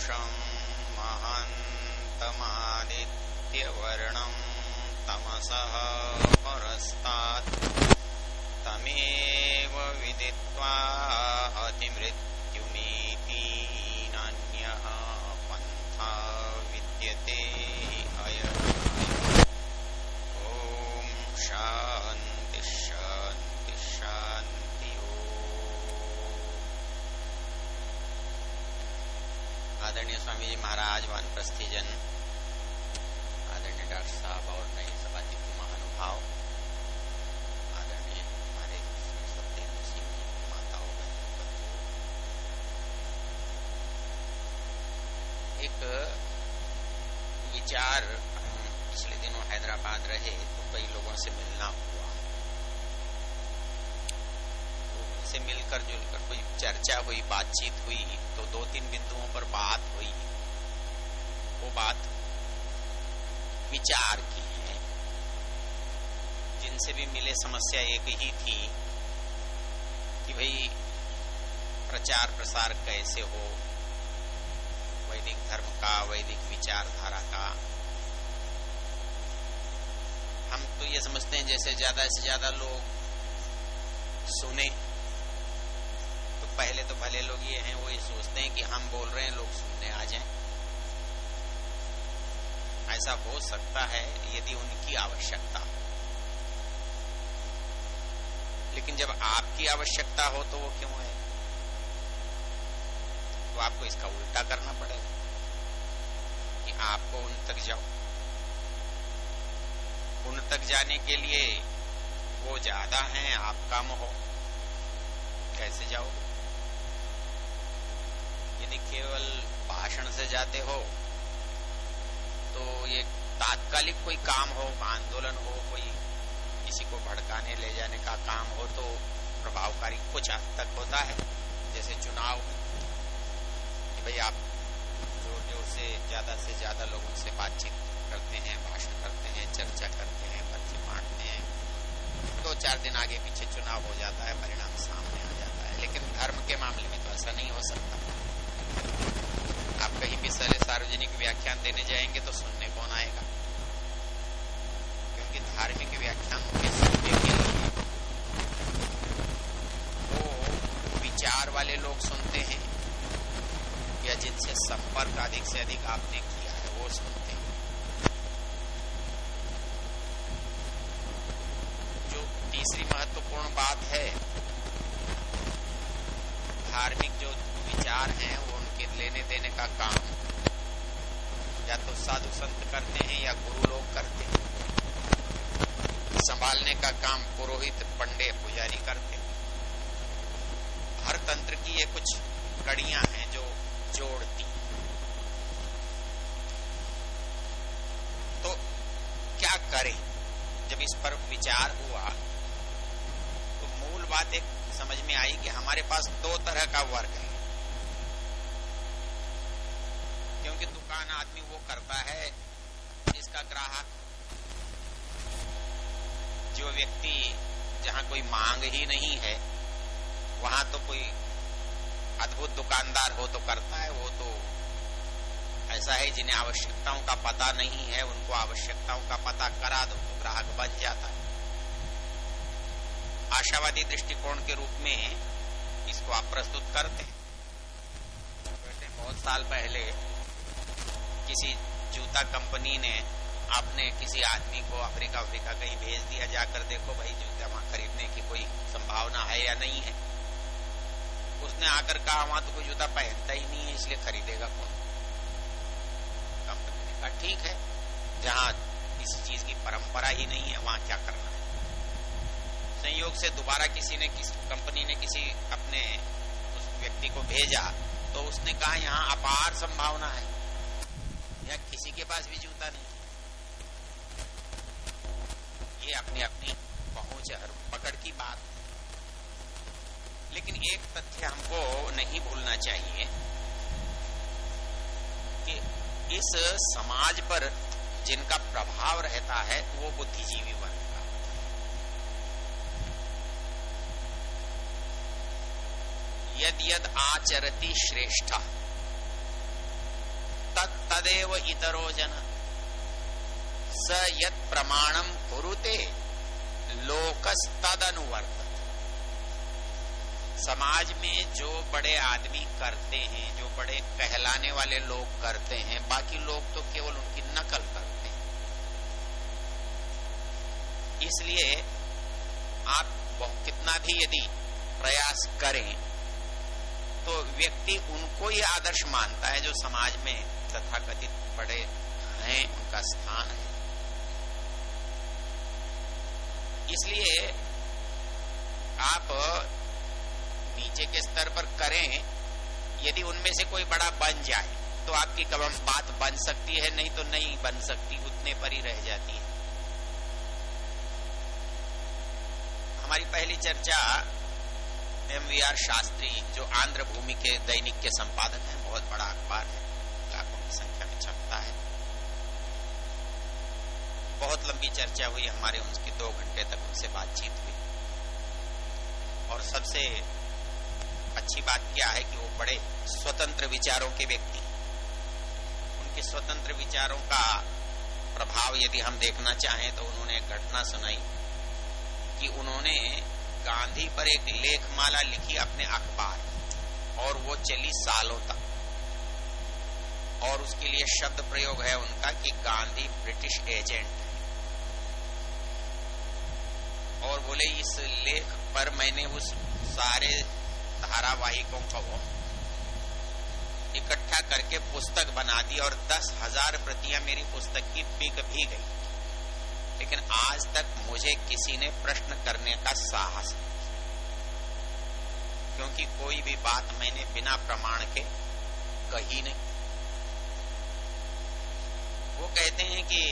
पूषं महन्तमादित्यवर्णं तमसः परस्तात् तमेव विदित्वा अतिमृत्युमेति नान्यः पन्था विद्यते अयम्। ॐ शान्ति शान्ति शान्ति। आदरणीय स्वामी जी महाराज, वानप्रस्थी जन, आदरणीय डॉक्टर साहब और नए सभापति महानुभाव, आदरणीय हमारे सत्येंद्र सिंह जी माताओं बहनों, एक विचार, पिछले दिनों हैदराबाद रहे तो कई लोगों से मिलना हुआ, उनसे मिलकर जुलकर कोई चर्चा हुई, बातचीत हुई, तो 2-3 बिंदुओं पर बात हुई। वो बात विचार की है। जिनसे भी मिले समस्या एक ही थी कि भाई प्रचार प्रसार कैसे हो वैदिक धर्म का, वैदिक विचारधारा का। हम तो ये समझते हैं जैसे ज्यादा से ज्यादा लोग सुने, तो पहले तो भले लोग ये हैं, वो ये सोचते हैं कि हम बोल रहे हैं लोग सुनने आ जाएं। ऐसा हो सकता है यदि उनकी आवश्यकता हो, लेकिन जब आपकी आवश्यकता हो तो वो क्यों है? तो आपको इसका उल्टा करना पड़ेगा कि आपको उन तक जाओ। उन तक जाने के लिए वो ज्यादा हैं, आप कम हो, कैसे जाओगे? यदि केवल भाषण से जाते हो तो ये तात्कालिक कोई काम हो, आंदोलन हो, कोई किसी को भड़काने ले जाने का काम हो तो प्रभावकारी कुछ हद तक होता है। जैसे चुनाव में कि भाई आप जोर जोर से ज्यादा लोगों से बातचीत करते हैं, भाषण करते हैं, चर्चा करते हैं, पर्ची बांटते हैं, 2-4 दिन आगे पीछे चुनाव हो जाता है, परिणाम सामने आ जाता है। लेकिन धर्म के मामले में तो ऐसा नहीं हो सकता। आप कहीं भी सार्वजनिक व्याख्यान देने जाएंगे तो सुनने कौन आएगा? क्योंकि धार्मिक व्याख्यान के सुनने के लिए वो विचार वाले लोग सुनते हैं या जिनसे संपर्क अधिक से अधिक आपने किया है वो सुनते हैं। जो तीसरी महत्वपूर्ण बात है, धार्मिक जो विचार हैं वो उनके लेने देने का काम या तो साधु संत करते हैं या गुरु लोग करते हैं। संभालने का काम पुरोहित, पंडे, पुजारी करते हैं। हर तंत्र की ये कुछ कड़ियां हैं जो जोड़ती। तो क्या करें? जब इस पर विचार हुआ तो मूल बात एक समझ में आई कि हमारे पास 2 तरह का वर्ग है। क्योंकि दुकान आदमी वो करता है जिसका ग्राहक, जो व्यक्ति जहां कोई मांग ही नहीं है वहां तो कोई अद्भुत दुकानदार हो तो करता है। वो तो ऐसा है जिन्हें आवश्यकताओं का पता नहीं है, उनको आवश्यकताओं का पता करा दो तो ग्राहक बन जाता है। आशावादी दृष्टिकोण के रूप में इसको आप प्रस्तुत करते हैं। बहुत साल पहले किसी जूता कंपनी ने आपने किसी आदमी को अफ्रीका कहीं भेज दिया, जाकर देखो भाई जूता वहां खरीदने की कोई संभावना है या नहीं है। उसने आकर कहा वहां तो कोई जूता पहनता ही नहीं है, इसलिए खरीदेगा कौन? कंपनी ने कहा ठीक है, जहां किसी चीज की परंपरा ही नहीं है वहां क्या करना है। संयोग से दोबारा किसी कंपनी ने किसी अपने उस व्यक्ति को भेजा तो उसने कहा यहाँ अपार संभावना है, यहाँ किसी के पास भी जूता नहीं। ये अपनी अपनी पहुंच और पकड़ की बात। लेकिन एक तथ्य हमको नहीं भूलना चाहिए कि इस समाज पर जिनका प्रभाव रहता है वो बुद्धिजीवी वर्ग का। यद यद आचरति श्रेष्ठ, एव इतरो जन स यत् प्रमाणम कुरुते लोकस्तदनुवर्तते। समाज में जो बड़े आदमी करते हैं, जो बड़े कहलाने वाले लोग करते हैं, बाकी लोग तो केवल उनकी नकल करते हैं। इसलिए आप कितना भी यदि प्रयास करें तो व्यक्ति उनको ही आदर्श मानता है जो समाज में तथाकथित बड़े हैं, उनका स्थान है। इसलिए आप नीचे के स्तर पर करें, यदि उनमें से कोई बड़ा बन जाए तो आपकी कदम बात बन सकती है, नहीं तो नहीं बन सकती, उतने पर ही रह जाती है। हमारी पहली चर्चा MVR शास्त्री, जो आंध्र भूमि के दैनिक के संपादक हैं, बहुत बड़ा अखबार है, लाखों की संख्या में छपता है। बहुत लंबी चर्चा हुई हमारे, उनकी 2 घंटे तक उनसे बातचीत हुई। और सबसे अच्छी बात क्या है कि वो बड़े स्वतंत्र विचारों के व्यक्ति, उनके स्वतंत्र विचारों का प्रभाव यदि हम देखना चाहें तो उन्होंने एक घटना सुनाई कि उन्होंने गांधी पर एक लेखमाला लिखी अपने अखबार, और वो चली सालों तक, और उसके लिए शब्द प्रयोग है उनका कि गांधी ब्रिटिश एजेंट है। और बोले इस लेख पर मैंने उस सारे धारावाहिकों को इकट्ठा करके पुस्तक बना दी और 10,000 प्रतियां मेरी पुस्तक की बिक भी गई, लेकिन आज तक मुझे किसी ने प्रश्न करने का साहस नहीं, क्योंकि कोई भी बात मैंने बिना प्रमाण के कही नहीं। वो कहते हैं कि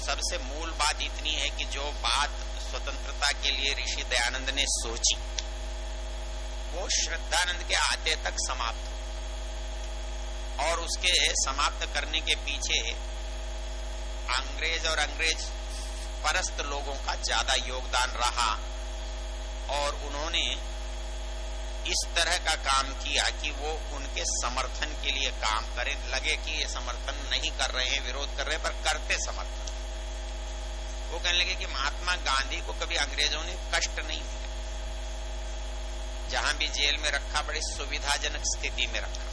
सबसे मूल बात इतनी है कि जो बात स्वतंत्रता के लिए ऋषि दयानंद ने सोची वो श्रद्धानंद के आते तक समाप्त हो, और उसके समाप्त करने के पीछे अंग्रेज और अंग्रेज परस्त लोगों का ज्यादा योगदान रहा, और उन्होंने इस तरह का काम किया कि वो उनके समर्थन के लिए काम करें, लगे कि ये समर्थन नहीं कर रहे हैं, विरोध कर रहे हैं, पर करते समर्थन। वो कहने लगे कि महात्मा गांधी को कभी अंग्रेजों ने कष्ट नहीं दिया, जहां भी जेल में रखा बड़ी सुविधाजनक स्थिति में रखा,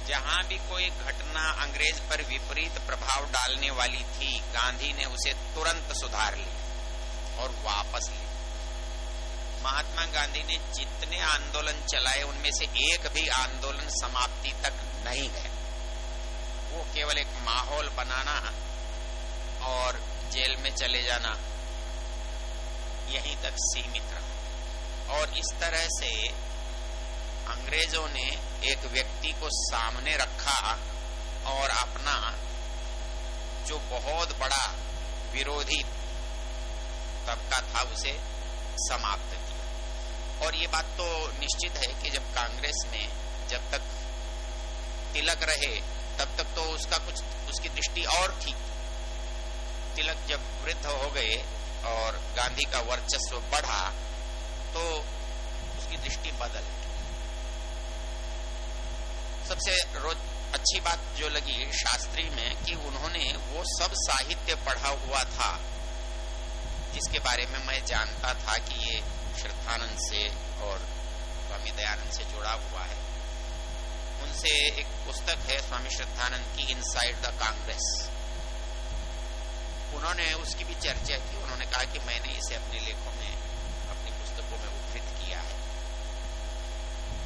जहां भी कोई घटना अंग्रेज पर विपरीत प्रभाव डालने वाली थी, गांधी ने उसे तुरंत सुधार लिया और वापस लिया। महात्मा गांधी ने जितने आंदोलन चलाए उनमें से एक भी आंदोलन समाप्ति तक नहीं गया। वो केवल एक माहौल बनाना और जेल में चले जाना, यहीं तक सीमित रहा। और इस तरह से अंग्रेजों ने एक व्यक्ति को सामने रखा और अपना जो बहुत बड़ा विरोधी तबका था उसे समाप्त किया। और ये बात तो निश्चित है कि जब कांग्रेस में जब तक तिलक रहे तब तक तो उसका कुछ उसकी दृष्टि और थी। तिलक जब वृद्ध हो गए और गांधी का वर्चस्व बढ़ा तो उसकी दृष्टि बदल गई। सबसे अच्छी बात जो लगी शास्त्री में कि उन्होंने वो सब साहित्य पढ़ा हुआ था जिसके बारे में मैं जानता था कि ये श्रद्धानंद से और स्वामी दयानंद से जुड़ा हुआ है। उनसे एक पुस्तक है स्वामी श्रद्धानंद की, इनसाइड द कांग्रेस। उन्होंने उसकी भी चर्चा की। उन्होंने कहा कि मैंने इसे अपने लेखों में, अपनी पुस्तकों में उद्धृत किया है।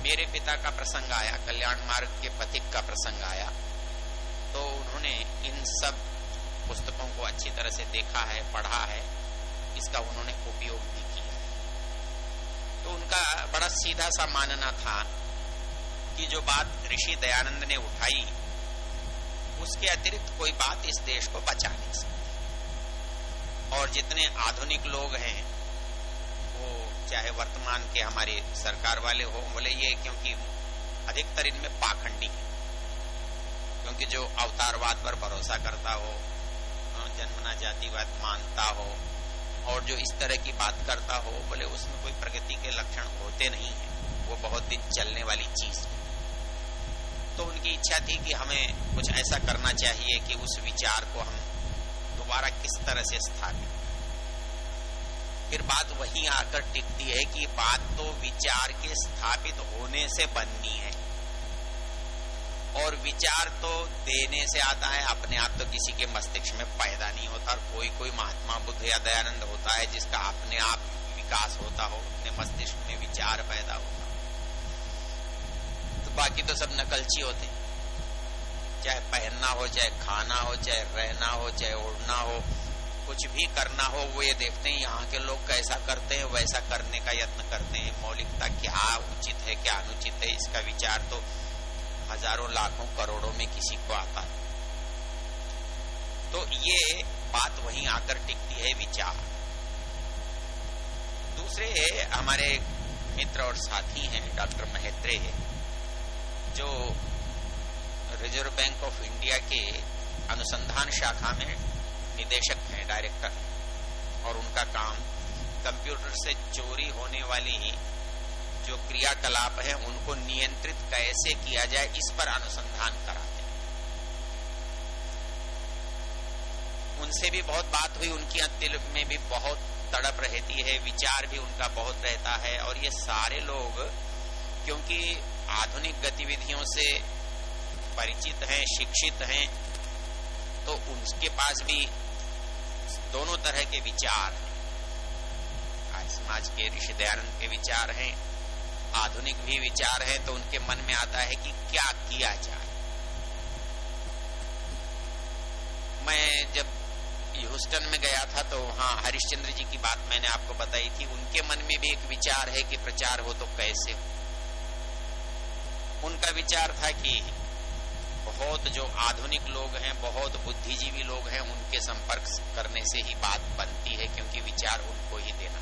मेरे पिता का प्रसंग आया, कल्याण मार्ग के पथिक का प्रसंग आया, तो उन्होंने इन सब पुस्तकों को अच्छी तरह से देखा है, पढ़ा है, इसका उन्होंने उपयोग भी किया है। तो उनका बड़ा सीधा सा मानना था कि जो बात ऋषि दयानंद ने उठाई उसके अतिरिक्त कोई बात इस देश को बचा नहीं सकती। और जितने आधुनिक लोग हैं वो चाहे वर्तमान के हमारे सरकार वाले हो, बोले ये क्योंकि अधिकतर इनमें पाखंडी है, क्योंकि जो अवतारवाद पर भरोसा करता हो, जन्मना जातिवाद मानता हो और जो इस तरह की बात करता हो, बोले उसमें कोई प्रगति के लक्षण होते नहीं है, वो बहुत दिन चलने वाली चीज है। तो उनकी इच्छा थी कि हमें कुछ ऐसा करना चाहिए कि उस विचार को हम दोबारा किस तरह से स्थापित। फिर बात वहीं आकर टिकती है कि बात तो विचार के स्थापित होने से बननी है, और विचार तो देने से आता है, अपने आप तो किसी के मस्तिष्क में पैदा नहीं होता। और कोई महात्मा बुद्ध या दयानंद होता है जिसका अपने आप विकास होता हो, अपने मस्तिष्क में विचार पैदा होता हो। तो बाकी तो सब नकलची होते हैं, चाहे पहनना हो, चाहे खाना हो, चाहे रहना हो, चाहे ओढ़ना हो, कुछ भी करना हो, वो ये देखते हैं यहाँ के लोग कैसा करते हैं, वैसा करने का यत्न करते हैं। मौलिकता क्या उचित है, क्या अनुचित है, इसका विचार तो हजारों लाखों करोड़ों में किसी को आता है। तो ये बात वहीं आकर टिकती है, विचार। दूसरे हमारे मित्र और साथी हैं डॉक्टर मेहत्रे, जो रिजर्व बैंक ऑफ इंडिया के अनुसंधान शाखा में निदेशक हैं, डायरेक्टर, और उनका काम कंप्यूटर से चोरी होने वाली जो क्रियाकलाप है उनको नियंत्रित कैसे किया जाए, इस पर अनुसंधान कराते हैं। उनसे भी बहुत बात हुई, उनकी दिल में भी बहुत तड़प रहती है, विचार भी उनका बहुत रहता है। और ये सारे लोग क्योंकि आधुनिक गतिविधियों से परिचित हैं, शिक्षित हैं, तो उनके पास भी दोनों तरह के विचार हैं। आज समाज के ऋषि दयानंद के विचार हैं, आधुनिक भी विचार हैं, तो उनके मन में आता है कि क्या किया जाए। मैं जब ह्यूस्टन में गया था तो वहां हरिश्चंद्र जी की बात मैंने आपको बताई थी। उनके मन में भी एक विचार है कि प्रचार हो तो कैसे हो। उनका विचार था कि बहुत जो आधुनिक लोग हैं, बहुत बुद्धिजीवी लोग हैं, उनके संपर्क करने से ही बात बनती है, क्योंकि विचार उनको ही देना।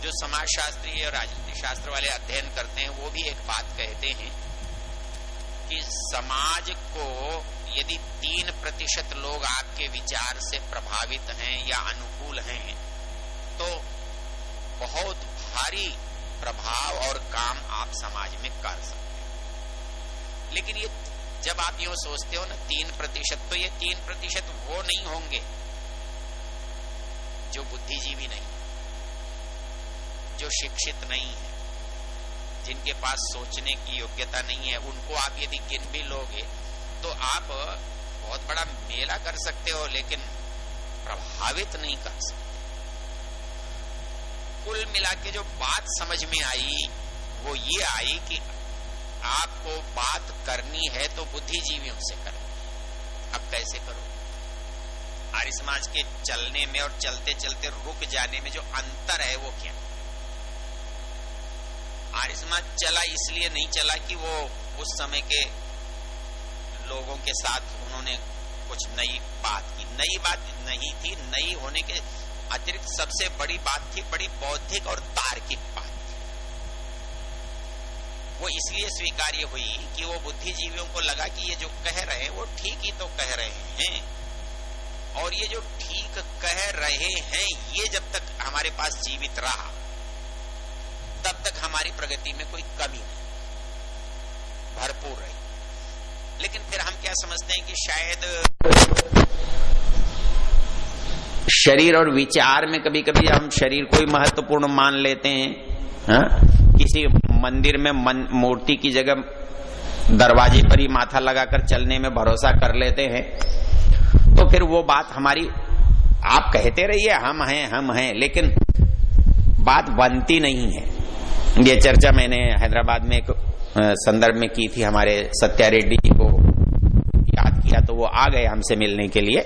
जो समाजशास्त्री और राजनीति शास्त्र वाले अध्ययन करते हैं वो भी एक बात कहते हैं कि समाज को यदि 3% लोग आपके विचार से प्रभावित हैं या अनुकूल हैं तो बहुत भारी प्रभाव और काम आप समाज में कर सकते हैं। लेकिन ये जब आप यूं सोचते हो ना 3%, तो ये 3% वो नहीं होंगे जो बुद्धिजीवी नहीं, जो शिक्षित नहीं है, जिनके पास सोचने की योग्यता नहीं है। उनको आप यदि गिन भी लोगे तो आप बहुत बड़ा मेला कर सकते हो, लेकिन प्रभावित नहीं कर सकते। कुल मिला के जो बात समझ में आई वो ये आई कि आपको बात करनी है तो बुद्धिजीवियों से करनी है। अब कैसे करो? आर्य समाज के चलने में और चलते चलते रुक जाने में जो अंतर है वो क्या? आर्य समाज चला इसलिए नहीं चला कि वो उस समय के लोगों के साथ उन्होंने कुछ नई बात की। नई बात नहीं थी, नई होने के अतिरिक्त सबसे बड़ी बात थी, बड़ी बौद्धिक और तार्किक बात थी। वो इसलिए स्वीकार्य हुई कि वो बुद्धिजीवियों को लगा कि ये जो कह रहे हैं वो ठीक ही तो कह रहे हैं, और ये जो ठीक कह रहे हैं ये जब तक हमारे पास जीवित रहा तब तक हमारी प्रगति में कोई कमी नहीं, भरपूर रही। लेकिन फिर हम क्या समझते हैं कि शायद शरीर और विचार में कभी कभी हम शरीर को ही महत्वपूर्ण मान लेते हैं। किसी मंदिर में मूर्ति की जगह दरवाजे पर ही माथा लगाकर चलने में भरोसा कर लेते हैं, तो फिर वो बात हमारी, आप कहते रहिए हम हैं, लेकिन बात बनती नहीं है। ये चर्चा मैंने हैदराबाद में एक संदर्भ में की थी, हमारे सत्या रेड्डी जी को याद किया तो वो आ गए हमसे मिलने के लिए।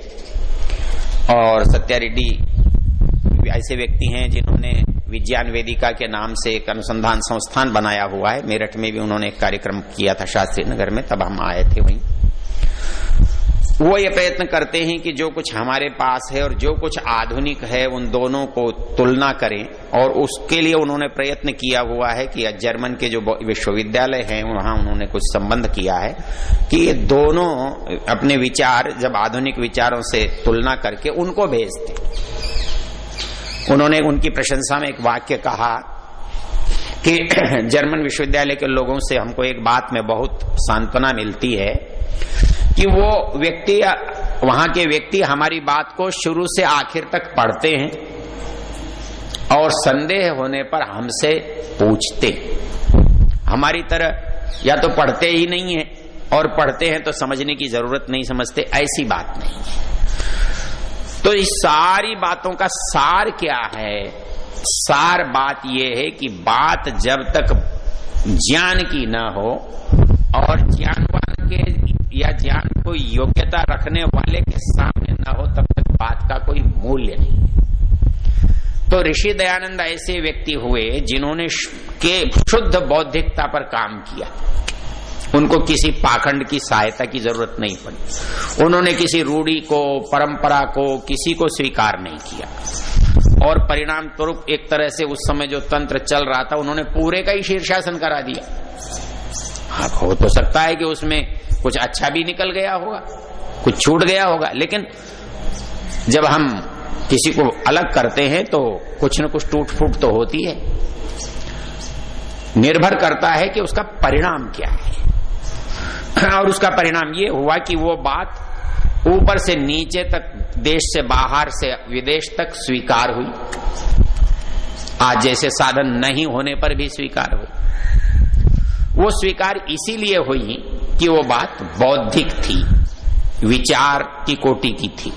और सत्या रेड्डी ऐसे व्यक्ति हैं जिन्होंने विज्ञान वेदिका के नाम से एक अनुसंधान संस्थान बनाया हुआ है। मेरठ में भी उन्होंने एक कार्यक्रम किया था शास्त्री नगर में, तब हम आए थे वहीं। वो ये प्रयत्न करते हैं कि जो कुछ हमारे पास है और जो कुछ आधुनिक है उन दोनों को तुलना करें, और उसके लिए उन्होंने प्रयत्न किया हुआ है कि जर्मन के जो विश्वविद्यालय हैं वहां उन्होंने कुछ संबंध किया है कि ये दोनों अपने विचार जब आधुनिक विचारों से तुलना करके उनको भेजते। उन्होंने उनकी प्रशंसा में एक वाक्य कहा कि जर्मन विश्वविद्यालय के लोगों से हमको एक बात में बहुत सांत्वना मिलती है कि वो व्यक्ति, वहां के व्यक्ति हमारी बात को शुरू से आखिर तक पढ़ते हैं और संदेह होने पर हमसे पूछते। हमारी तरह या तो पढ़ते ही नहीं है और पढ़ते हैं तो समझने की जरूरत नहीं समझते, ऐसी बात नहीं है। तो इस सारी बातों का सार क्या है? सार बात यह है कि बात जब तक ज्ञान की न हो और ज्ञानवान के या ज्ञान को योग्यता रखने वाले के सामने न हो, तब तक बात का कोई मूल्य नहीं। तो ऋषि दयानंद ऐसे व्यक्ति हुए जिन्होंने के शुद्ध बौद्धिकता पर काम किया। उनको किसी पाखंड की सहायता की जरूरत नहीं पड़ी। उन्होंने किसी रूढ़ी को, परंपरा को, किसी को स्वीकार नहीं किया और परिणाम स्वरूप एक तरह से उस समय जो तंत्र चल रहा था उन्होंने पूरे का ही शीर्षासन करा दिया। हाँ, हो तो सकता है कि उसमें कुछ अच्छा भी निकल गया होगा, कुछ छूट गया होगा, लेकिन जब हम किसी को अलग करते हैं तो कुछ न कुछ टूट फूट तो होती है। निर्भर करता है कि उसका परिणाम क्या है। और उसका परिणाम ये हुआ कि वो बात ऊपर से नीचे तक, देश से बाहर से विदेश तक स्वीकार हुई। आज जैसे साधन नहीं होने पर भी स्वीकार हुई। वो स्वीकार इसीलिए हुई कि वो बात बौद्धिक थी, विचार की कोटि की थी।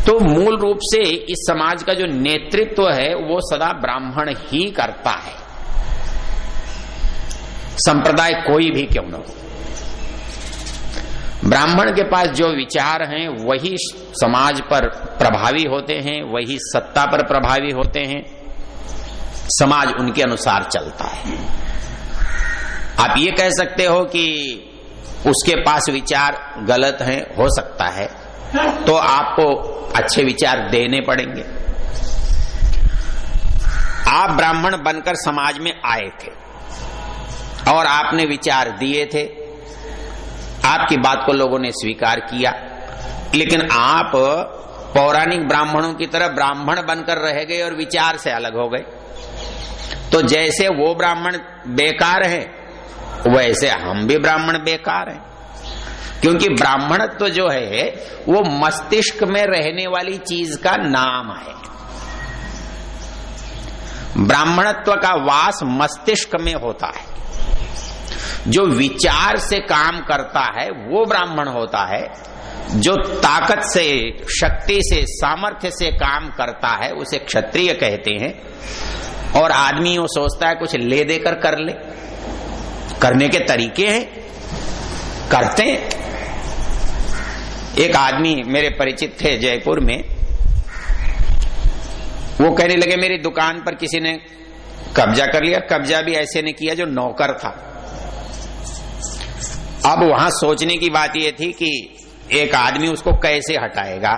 तो मूल रूप से इस समाज का जो नेतृत्व है वो सदा ब्राह्मण ही करता है, संप्रदाय कोई भी क्यों न हो। ब्राह्मण के पास जो विचार हैं वही समाज पर प्रभावी होते हैं, वही सत्ता पर प्रभावी होते हैं। समाज उनके अनुसार चलता है। आप ये कह सकते हो कि उसके पास विचार गलत हैं, हो सकता है, तो आपको अच्छे विचार देने पड़ेंगे। आप ब्राह्मण बनकर समाज में आए थे और आपने विचार दिए थे, आपकी बात को लोगों ने स्वीकार किया, लेकिन आप पौराणिक ब्राह्मणों की तरह ब्राह्मण बनकर रह गए और विचार से अलग हो गए। तो जैसे वो ब्राह्मण बेकार है वैसे हम भी ब्राह्मण बेकार हैं, क्योंकि ब्राह्मणत्व जो है वो मस्तिष्क में रहने वाली चीज का नाम है। ब्राह्मणत्व का वास मस्तिष्क में होता है। जो विचार से काम करता है वो ब्राह्मण होता है। जो ताकत से, शक्ति से, सामर्थ्य से काम करता है उसे क्षत्रिय कहते हैं। और आदमी वो सोचता है कुछ ले देकर कर ले, करने के तरीके हैं, करते हैं। एक आदमी मेरे परिचित थे जयपुर में, वो कहने लगे मेरी दुकान पर किसी ने कब्जा कर लिया। कब्जा भी ऐसे ने किया जो नौकर था। अब वहां सोचने की बात यह थी कि एक आदमी उसको कैसे हटाएगा।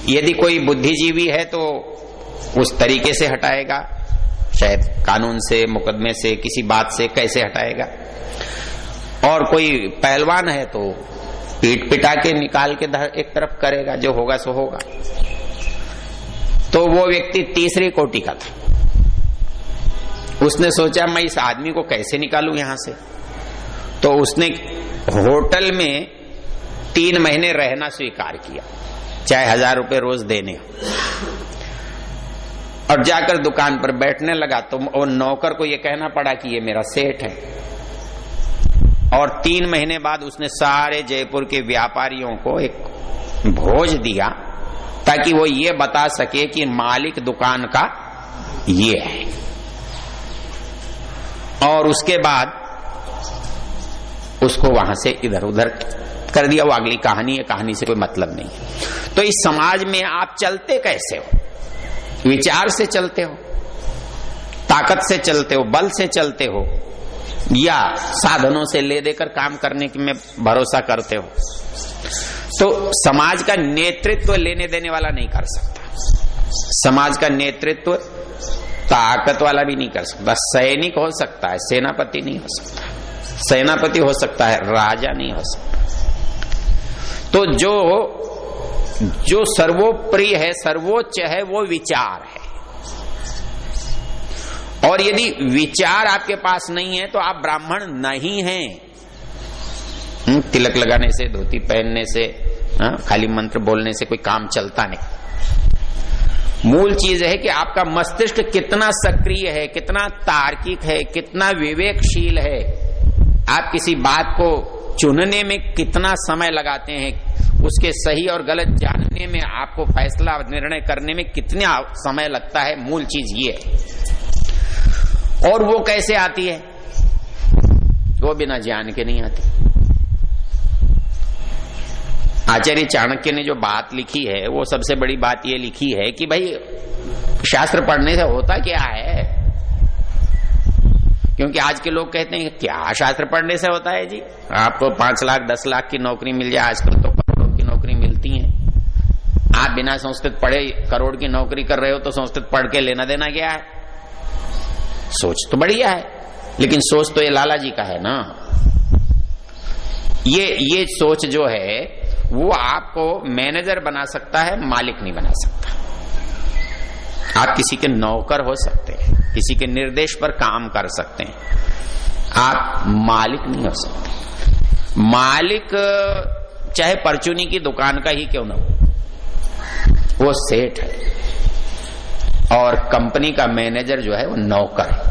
यदि कोई बुद्धिजीवी है तो उस तरीके से हटाएगा, शायद कानून से, मुकदमे से, किसी बात से कैसे हटाएगा। और कोई पहलवान है तो पीट पिटा के निकाल के एक तरफ करेगा, जो होगा सो होगा। तो वो व्यक्ति तीसरी कोटि का था। उसने सोचा मैं इस आदमी को कैसे निकालूं यहां से। तो उसने होटल में 3 महीने रहना स्वीकार किया, चाहे 1000 रुपए रोज देने। और जाकर दुकान पर बैठने लगा तो वो नौकर को ये कहना पड़ा कि ये मेरा सेठ है। और 3 महीने बाद उसने सारे जयपुर के व्यापारियों को एक भोज दिया ताकि वो ये बता सके कि मालिक दुकान का ये है। और उसके बाद उसको वहां से इधर उधर कर दिया। वो अगली कहानी है, कहानी से कोई मतलब नहीं है। तो इस समाज में आप चलते कैसे हो? विचार से चलते हो, ताकत से चलते हो, बल से चलते हो, या साधनों से ले देकर काम करने की में भरोसा करते हो? तो समाज का नेतृत्व लेने देने वाला नहीं कर सकता। समाज का नेतृत्व ताकत वाला भी नहीं कर सकता। सैनिक हो सकता है, सेनापति नहीं हो सकता। सेनापति हो सकता है, राजा नहीं हो सकता। तो जो सर्वोप्रिय है, सर्वोच्च है, वो विचार है। और यदि विचार आपके पास नहीं है तो आप ब्राह्मण नहीं हैं। तिलक लगाने से, धोती पहनने से, खाली मंत्र बोलने से कोई काम चलता नहीं। मूल चीज है कि आपका मस्तिष्क कितना सक्रिय है, कितना तार्किक है, कितना विवेकशील है, आप किसी बात को चुनने में कितना समय लगाते हैं, उसके सही और गलत जानने में, आपको फैसला निर्णय करने में कितना समय लगता है। मूल चीज ये है। और वो कैसे आती है? वो बिना ज्ञान के नहीं आती। आचार्य चाणक्य ने जो बात लिखी है वो सबसे बड़ी बात ये लिखी है कि भाई शास्त्र पढ़ने से होता क्या है। क्योंकि आज के लोग कहते हैं क्या शास्त्र पढ़ने से होता है जी, आपको 5 लाख 10 लाख की नौकरी मिल जाए, आजकल तो करोड़ों की नौकरी मिलती है। आप बिना संस्कृत पढ़े करोड़ की नौकरी कर रहे हो तो संस्कृत पढ़ के लेना देना क्या है? सोच तो बढ़िया है, लेकिन सोच तो ये लाला जी का है ना। ये सोच जो है वो आपको मैनेजर बना सकता है, मालिक नहीं बना सकता। आप किसी के नौकर हो सकते हैं, किसी के निर्देश पर काम कर सकते हैं, आप मालिक नहीं हो सकते। मालिक चाहे परचूनी की दुकान का ही क्यों ना हो, वो सेठ है। और कंपनी का मैनेजर जो है वो नौकर है।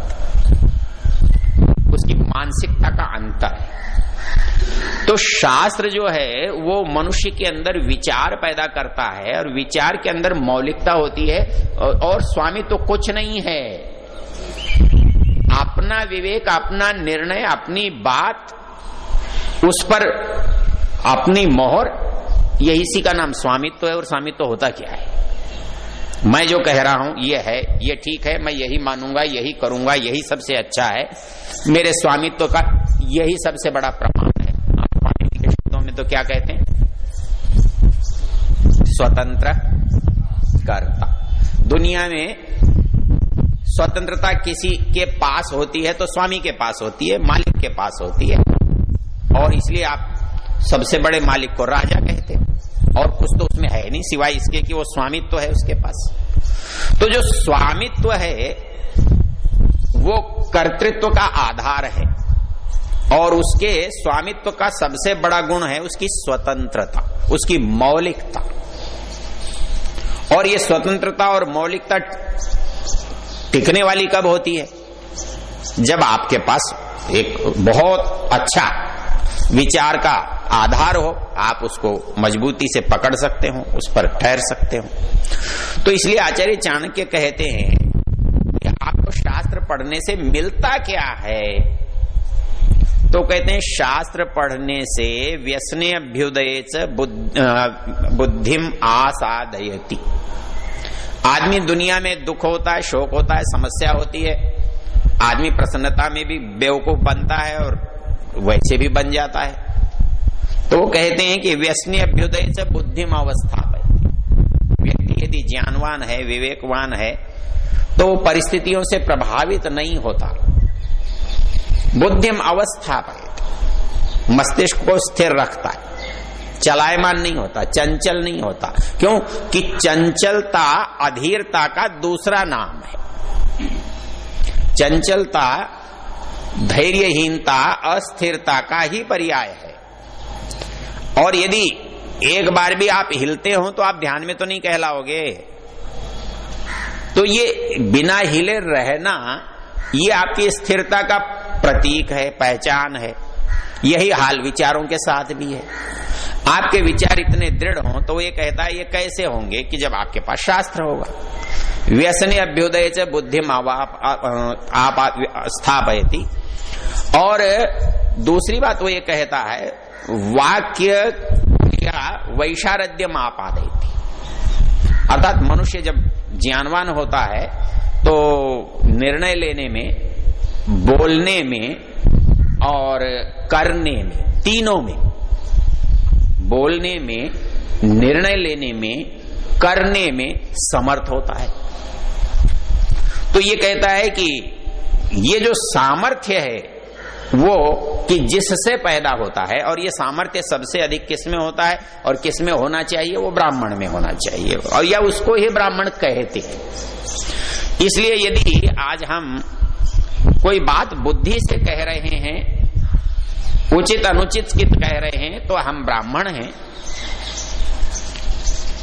उसकी मानसिकता का अंतर है। तो शास्त्र जो है वो मनुष्य के अंदर विचार पैदा करता है, और विचार के अंदर मौलिकता होती है, और स्वामी तो कुछ नहीं है। अपना विवेक, अपना निर्णय, अपनी बात, उस पर अपनी मोहर, यही इसी का नाम स्वामित्व है। और स्वामित्व होता क्या है? मैं जो कह रहा हूं ये है, ये ठीक है, मैं यही मानूंगा, यही करूंगा, यही सबसे अच्छा है, मेरे स्वामित्व का यही सबसे बड़ा प्रमाण है। आप पाणिनि के शब्दों में तो क्या कहते हैं? स्वतंत्र कर्ता। दुनिया में स्वतंत्रता किसी के पास होती है तो स्वामी के पास होती है, मालिक के पास होती है। और इसलिए आप सबसे बड़े मालिक को राजा कहते हैं, और कुछ तो उसमें है नहीं सिवाय इसके कि वो स्वामित्व है उसके पास। तो जो स्वामित्व है वो कर्तृत्व का आधार है, और उसके स्वामित्व का सबसे बड़ा गुण है उसकी स्वतंत्रता, उसकी मौलिकता। और ये स्वतंत्रता और मौलिकता टिकने वाली कब होती है? जब आपके पास एक बहुत अच्छा विचार का आधार हो, आप उसको मजबूती से पकड़ सकते हो, उस पर ठहर सकते हो। तो इसलिए आचार्य चाणक्य कहते हैं कि आपको शास्त्र पढ़ने से मिलता क्या है? तो कहते हैं शास्त्र पढ़ने से व्यसने अभ्युदय च बुद्धिम आसादयति। आदमी दुनिया में दुख होता है, शोक होता है, समस्या होती है, आदमी प्रसन्नता में भी बेवकूफ बनता है और वैसे भी बन जाता है। तो वो कहते हैं कि व्यसने अभ्युदय से बुद्धिम अवस्थापयति। व्यक्ति यदि ज्ञानवान है, विवेकवान है, तो परिस्थितियों से प्रभावित नहीं होता। बुद्धिम अवस्थापयति, मस्तिष्क को स्थिर रखता है, चलायमान नहीं होता, चंचल नहीं होता। क्यों कि चंचलता अधीरता का दूसरा नाम है। चंचलता धैर्यहीनता, अस्थिरता का ही पर्याय है। और यदि एक बार भी आप हिलते हो तो आप ध्यान में तो नहीं कहलाओगे। तो ये बिना हिले रहना, ये आपकी स्थिरता का प्रतीक है, पहचान है। यही हाल विचारों के साथ भी है। आपके विचार इतने दृढ़ हों तो ये कहता है ये कैसे होंगे कि जब आपके पास शास्त्र होगा। व्यसने अभ्युदय च बुद्धिम आप स्थापयति। और दूसरी बात वो ये कहता है वाक्य या वैशारद्यम आपादयति। अर्थात मनुष्य जब ज्ञानवान होता है तो निर्णय लेने में, बोलने में और करने में, तीनों में, बोलने में, निर्णय लेने में, करने में समर्थ होता है। तो ये कहता है कि ये जो सामर्थ्य है वो कि जिससे पैदा होता है, और ये सामर्थ्य सबसे अधिक किसमें होता है और किसमें होना चाहिए? वो ब्राह्मण में होना चाहिए, और या उसको ही ब्राह्मण कहते हैं। इसलिए यदि आज हम कोई बात बुद्धि से कह रहे हैं, उचित अनुचित की कह रहे हैं, तो हम ब्राह्मण हैं।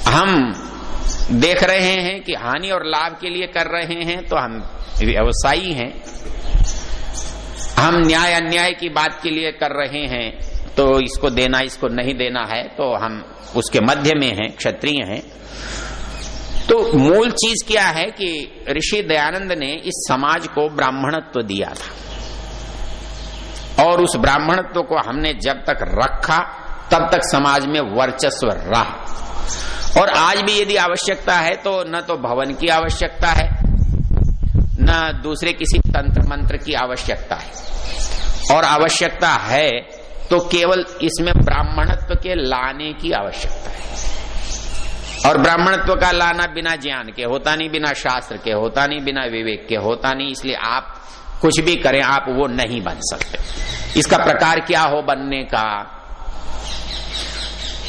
हम देख रहे हैं कि हानि और लाभ के लिए कर रहे हैं, तो हम व्यवसायी हैं। हम न्याय अन्याय की बात के लिए कर रहे हैं, तो इसको देना इसको नहीं देना है, तो हम उसके मध्य में हैं, क्षत्रिय हैं। तो मूल चीज क्या है कि ऋषि दयानंद ने इस समाज को ब्राह्मणत्व दिया था, और उस ब्राह्मणत्व को हमने जब तक रखा तब तक समाज में वर्चस्व रहा। और आज भी यदि आवश्यकता है तो न तो भवन की आवश्यकता है, न दूसरे किसी तंत्र मंत्र की आवश्यकता है, और आवश्यकता है तो केवल इसमें ब्राह्मणत्व के लाने की आवश्यकता है। और ब्राह्मणत्व का लाना बिना ज्ञान के होता नहीं, बिना शास्त्र के होता नहीं, बिना विवेक के होता नहीं। इसलिए आप कुछ भी करें, आप वो नहीं बन सकते। इसका प्रकार क्या हो बनने का?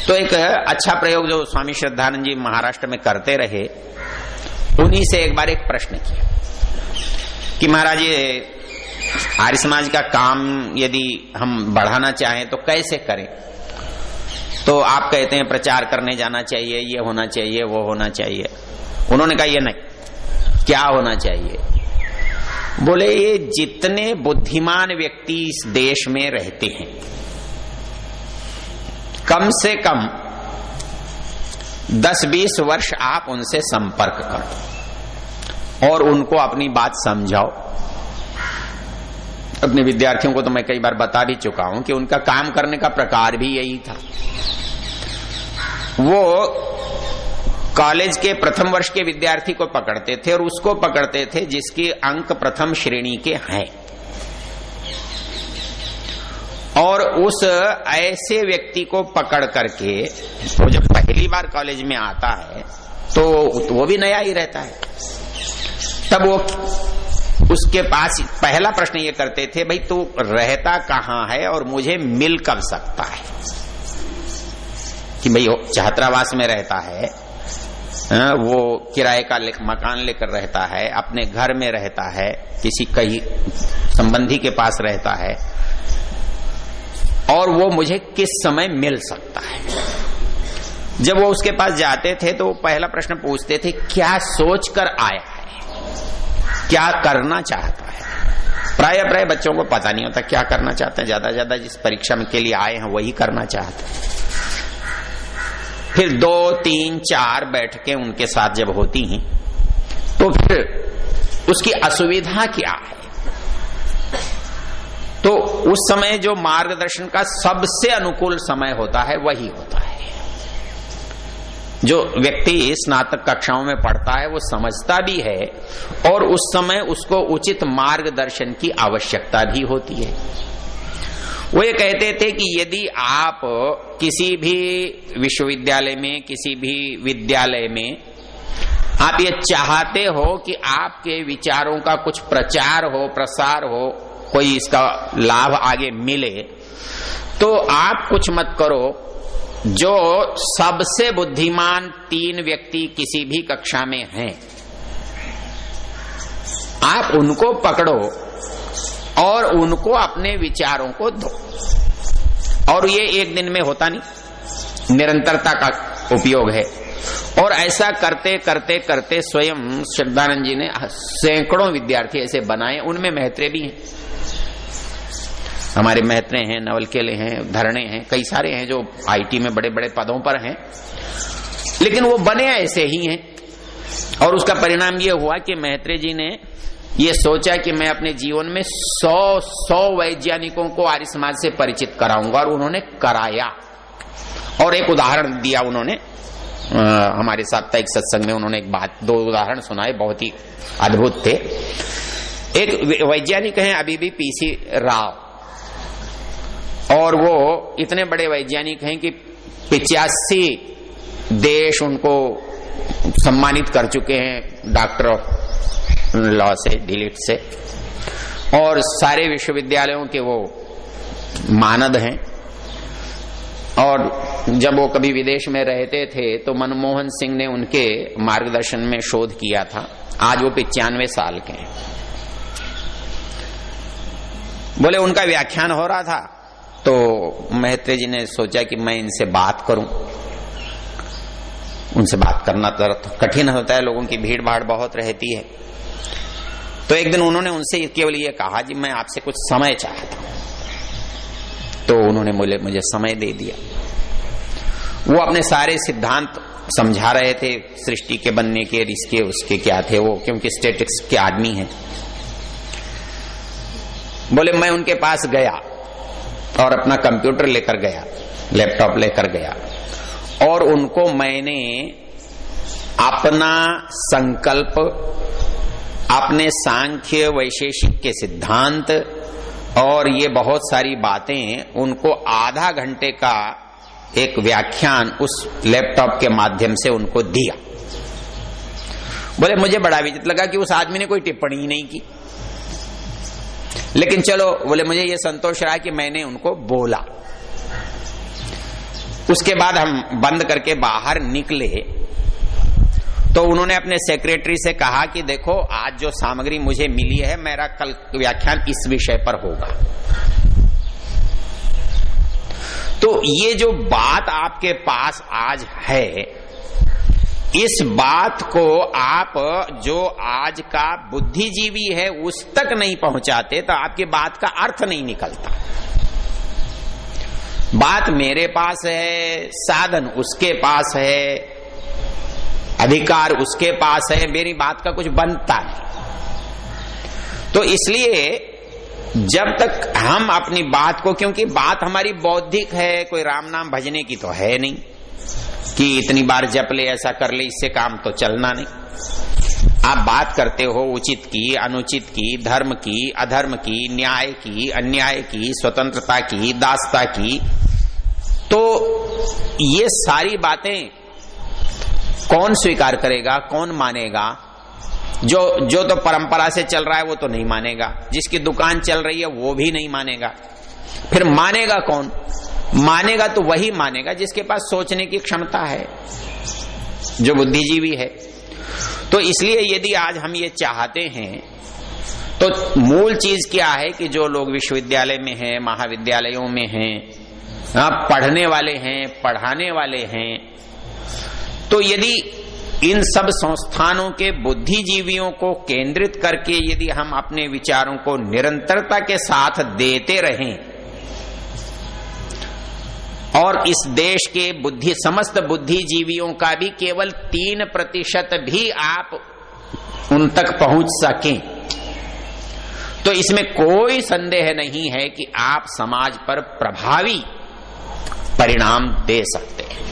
तो एक अच्छा प्रयोग जो स्वामी श्रद्धानंद जी महाराष्ट्र में करते रहे, उन्हीं से एक बार एक प्रश्न किया कि महाराज ये आर्य समाज का काम यदि हम बढ़ाना चाहें तो कैसे करें? तो आप कहते हैं प्रचार करने जाना चाहिए, ये होना चाहिए, वो होना चाहिए। उन्होंने कहा ये नहीं, क्या होना चाहिए? बोले ये जितने बुद्धिमान व्यक्ति इस देश में रहते हैं, कम से कम 10-20 वर्ष आप उनसे संपर्क करो और उनको अपनी बात समझाओ। अपने विद्यार्थियों को तो मैं कई बार बता भी चुका हूं कि उनका काम करने का प्रकार भी यही था। वो कॉलेज के प्रथम वर्ष के विद्यार्थी को पकड़ते थे और उसको पकड़ते थे जिसके अंक प्रथम श्रेणी के हैं, और उस ऐसे व्यक्ति को पकड़ करके वो जब पहली बार कॉलेज में आता है तो वो भी नया ही रहता है, तब वो उसके पास पहला प्रश्न ये करते थे, भाई तू रहता कहाँ है और मुझे मिल कब सकता है? कि भाई छात्रावास में रहता है, वो किराए का मकान लेकर रहता है, अपने घर में रहता है, किसी कहीं संबंधी के पास रहता है, और वो मुझे किस समय मिल सकता है? जब वो उसके पास जाते थे तो वो पहला प्रश्न पूछते थे, क्या सोच कर आया है, क्या करना चाहता है? प्राय बच्चों को पता नहीं होता क्या करना चाहते हैं, ज्यादा ज्यादा जिस परीक्षा के लिए आए हैं वही करना चाहते हैं। फिर 2, 3, 4 बैठकें उनके साथ जब होती हैं तो फिर उसकी असुविधा क्या है? तो उस समय जो मार्गदर्शन का सबसे अनुकूल समय होता है वही होता है। जो व्यक्ति स्नातक कक्षाओं में पढ़ता है वो समझता भी है, और उस समय उसको उचित मार्गदर्शन की आवश्यकता भी होती है। वो ये कहते थे कि यदि आप किसी भी विश्वविद्यालय में, किसी भी विद्यालय में आप ये चाहते हो कि आपके विचारों का कुछ प्रचार हो, प्रसार हो, कोई इसका लाभ आगे मिले, तो आप कुछ मत करो, जो सबसे बुद्धिमान 3 व्यक्ति किसी भी कक्षा में हैं, आप उनको पकड़ो और उनको अपने विचारों को दो। और ये एक दिन में होता नहीं, निरंतरता का उपयोग है। और ऐसा करते करते करते स्वयं श्रद्धानंद जी ने सैकड़ों विद्यार्थी ऐसे बनाए, उनमें मैत्रेय भी हैं, हमारे मैत्रेय हैं, नवल केले हैं, धरणे हैं, कई सारे हैं जो आईटी में बड़े बड़े पदों पर हैं, लेकिन वो बने ऐसे ही हैं। और उसका परिणाम ये हुआ कि मैत्रेय जी ने ये सोचा कि मैं अपने जीवन में 100 वैज्ञानिकों को आर्य समाज से परिचित कराऊंगा, और उन्होंने कराया। और एक उदाहरण दिया उन्होंने, हमारे साप्ताहिक सत्संग में उन्होंने एक बात, 2 उदाहरण सुनाए, बहुत ही अद्भुत थे। एक वैज्ञानिक हैं अभी भी पीसी राव, और वो इतने बड़े वैज्ञानिक हैं कि 85 देश उनको सम्मानित कर चुके हैं डॉक्टर ऑफ लॉ से, डिलीट से, और सारे विश्वविद्यालयों के वो मानद हैं। और जब वो कभी विदेश में रहते थे तो मनमोहन सिंह ने उनके मार्गदर्शन में शोध किया था। आज वो 95 साल के हैं। बोले उनका व्याख्यान हो रहा था, तो मैत्रेय जी ने सोचा कि मैं इनसे बात करूं। उनसे बात करना तो कठिन होता है, लोगों की भीड़ भाड़ बहुत रहती है। तो एक दिन उन्होंने उनसे केवल ये कहा कि मैं आपसे कुछ समय चाहता हूं। तो उन्होंने मुझे समय दे दिया। वो अपने सारे सिद्धांत समझा रहे थे, सृष्टि के बनने के, इसके उसके क्या थे वो, क्योंकि स्टैटिक्स के आदमी हैं। बोले मैं उनके पास गया और अपना कंप्यूटर लेकर गया, लैपटॉप लेकर गया, और उनको मैंने अपना संकल्प, अपने सांख्य वैशेषिक के सिद्धांत और ये बहुत सारी बातें उनको आधा घंटे का एक व्याख्यान उस लैपटॉप के माध्यम से उनको दिया। बोले मुझे बड़ा विचित्र लगा कि उस आदमी ने कोई टिप्पणी नहीं की, लेकिन चलो, बोले मुझे ये संतोष रहा कि मैंने उनको बोला। उसके बाद हम बंद करके बाहर निकले तो उन्होंने अपने सेक्रेटरी से कहा कि देखो आज जो सामग्री मुझे मिली है, मेरा कल व्याख्यान इस विषय पर होगा। तो ये जो बात आपके पास आज है, इस बात को आप जो आज का बुद्धिजीवी है उस तक नहीं पहुंचाते तो आपकी बात का अर्थ नहीं निकलता। बात मेरे पास है, साधन उसके पास है, अधिकार उसके पास है, मेरी बात का कुछ बनता नहीं। तो इसलिए जब तक हम अपनी बात को, क्योंकि बात हमारी बौद्धिक है, कोई राम नाम भजने की तो है नहीं कि इतनी बार जप ले, ऐसा कर ले, इससे काम तो चलना नहीं। आप बात करते हो उचित की, अनुचित की, धर्म की, अधर्म की, न्याय की, अन्याय की, स्वतंत्रता की, दासता की। तो ये सारी बातें कौन स्वीकार करेगा, कौन मानेगा? जो तो परंपरा से चल रहा है वो तो नहीं मानेगा, जिसकी दुकान चल रही है वो भी नहीं मानेगा। फिर मानेगा कौन? मानेगा तो वही मानेगा जिसके पास सोचने की क्षमता है, जो बुद्धिजीवी है। तो इसलिए यदि आज हम ये चाहते हैं तो मूल चीज क्या है कि जो लोग विश्वविद्यालय में हैं, महाविद्यालयों में हैं, पढ़ने वाले हैं, पढ़ाने वाले हैं, तो यदि इन सब संस्थानों के बुद्धिजीवियों को केंद्रित करके यदि हम अपने विचारों को निरंतरता के साथ देते रहें और इस देश के समस्त बुद्धिजीवियों का भी केवल 3% भी आप उन तक पहुंच सकें, तो इसमें कोई संदेह नहीं है कि आप समाज पर प्रभावी परिणाम दे सकते हैं।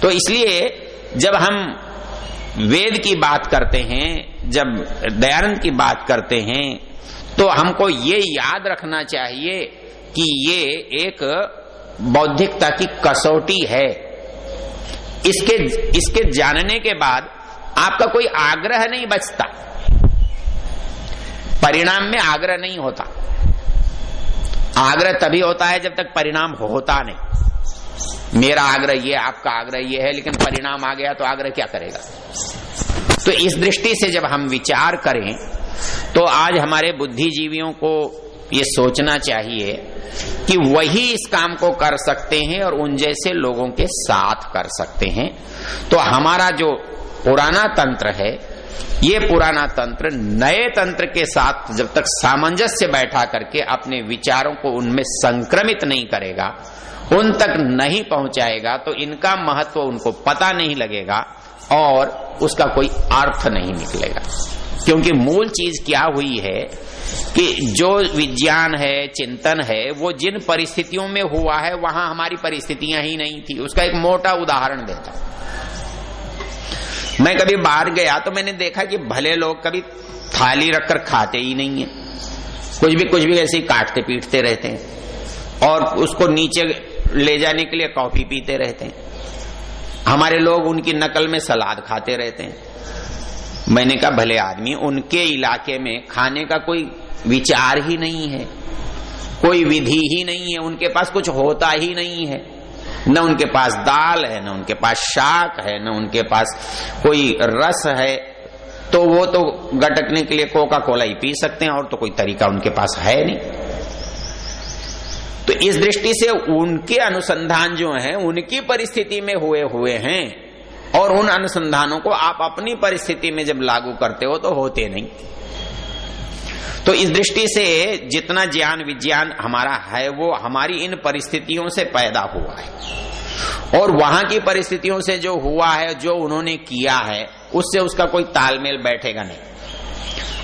तो इसलिए जब हम वेद की बात करते हैं, जब दयानंद की बात करते हैं, तो हमको ये याद रखना चाहिए कि ये एक बौद्धिकता की कसौटी है। इसके जानने के बाद आपका कोई आग्रह नहीं बचता, परिणाम में आग्रह नहीं होता। आग्रह तभी होता है जब तक परिणाम होता नहीं। मेरा आग्रह ये, आपका आग्रह ये है, लेकिन परिणाम आ गया तो आग्रह क्या करेगा? तो इस दृष्टि से जब हम विचार करें तो आज हमारे बुद्धिजीवियों को ये सोचना चाहिए कि वही इस काम को कर सकते हैं और उन जैसे लोगों के साथ कर सकते हैं। तो हमारा जो पुराना तंत्र है, ये पुराना तंत्र नए तंत्र के साथ जब तक सामंजस्य बैठा करके अपने विचारों को उनमें संक्रमित नहीं करेगा, उन तक नहीं पहुंचाएगा, तो इनका महत्व उनको पता नहीं लगेगा और उसका कोई अर्थ नहीं निकलेगा। क्योंकि मूल चीज क्या हुई है कि जो विज्ञान है, चिंतन है, वो जिन परिस्थितियों में हुआ है वहां हमारी परिस्थितियां ही नहीं थी। उसका एक मोटा उदाहरण देता हूं। मैं कभी बाहर गया तो मैंने देखा कि भले लोग कभी थाली रखकर खाते ही नहीं है, कुछ भी ऐसे ही काटते पीटते रहते हैं और उसको नीचे ले जाने के लिए कॉफी पीते रहते हैं। हमारे लोग उनकी नकल में सलाद खाते रहते हैं। मैंने कहा भले आदमी, उनके इलाके में खाने का कोई विचार ही नहीं है, कोई विधि ही नहीं है, उनके पास कुछ होता ही नहीं है। न उनके पास दाल है, न उनके पास शाक है, न उनके पास कोई रस है। तो वो तो गटकने के लिए कोका कोला ही पी सकते हैं और तो कोई तरीका उनके पास है नहीं। तो इस दृष्टि से उनके अनुसंधान जो हैं उनकी परिस्थिति में हुए हैं, और उन अनुसंधानों को आप अपनी परिस्थिति में जब लागू करते हो तो होते नहीं। तो इस दृष्टि से जितना ज्ञान विज्ञान हमारा है वो हमारी इन परिस्थितियों से पैदा हुआ है, और वहां की परिस्थितियों से जो हुआ है, जो उन्होंने किया है, उससे उसका कोई तालमेल बैठेगा नहीं।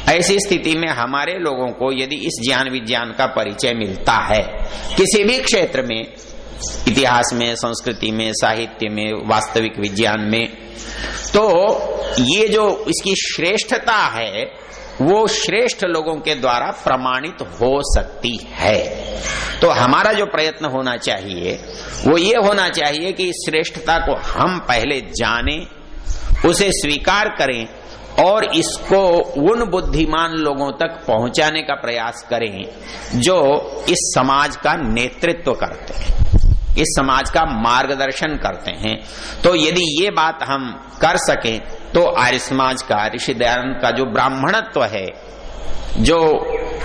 ऐसी स्थिति में हमारे लोगों को यदि इस ज्ञान विज्ञान का परिचय मिलता है किसी भी क्षेत्र में, इतिहास में, संस्कृति में, साहित्य में, वास्तविक विज्ञान में, तो ये जो इसकी श्रेष्ठता है वो श्रेष्ठ लोगों के द्वारा प्रमाणित हो सकती है। तो हमारा जो प्रयत्न होना चाहिए वो ये होना चाहिए कि इस श्रेष्ठता को हम पहले जानें, उसे स्वीकार करें और इसको उन बुद्धिमान लोगों तक पहुंचाने का प्रयास करें जो इस समाज का नेतृत्व करते हैं, इस समाज का मार्गदर्शन करते हैं। तो यदि ये बात हम कर सकें तो आर्य समाज का, ऋषि दयानंद का जो ब्राह्मणत्व है, जो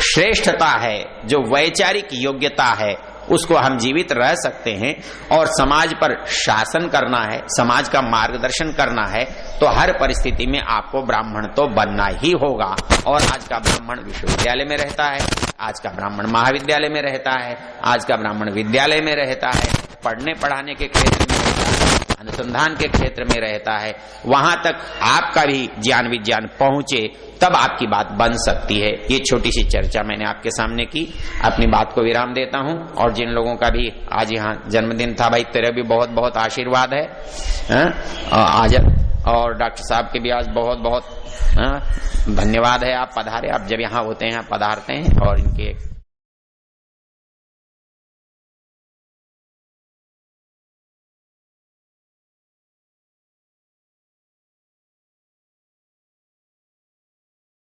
श्रेष्ठता है, जो वैचारिक योग्यता है, उसको हम जीवित रह सकते हैं। और समाज पर शासन करना है, समाज का मार्गदर्शन करना है, तो हर परिस्थिति में आपको ब्राह्मण तो बनना ही होगा। और आज का ब्राह्मण विश्वविद्यालय में रहता है, आज का ब्राह्मण महाविद्यालय में रहता है, आज का ब्राह्मण विद्यालय में रहता है, पढ़ने पढ़ाने के क्षेत्र में रहता है, अनुसंधान के क्षेत्र में रहता है। वहां तक आपका भी ज्ञान विज्ञान पहुंचे तब आपकी बात बन सकती है। ये छोटी सी चर्चा मैंने आपके सामने की। अपनी बात को विराम देता हूं। और जिन लोगों का भी आज यहाँ जन्मदिन था, भाई तेरा भी बहुत बहुत आशीर्वाद है आज, और डॉक्टर साहब के भी आज बहुत बहुत धन्यवाद है। आप पधारे, आप जब यहाँ होते हैं पधारते हैं और इनके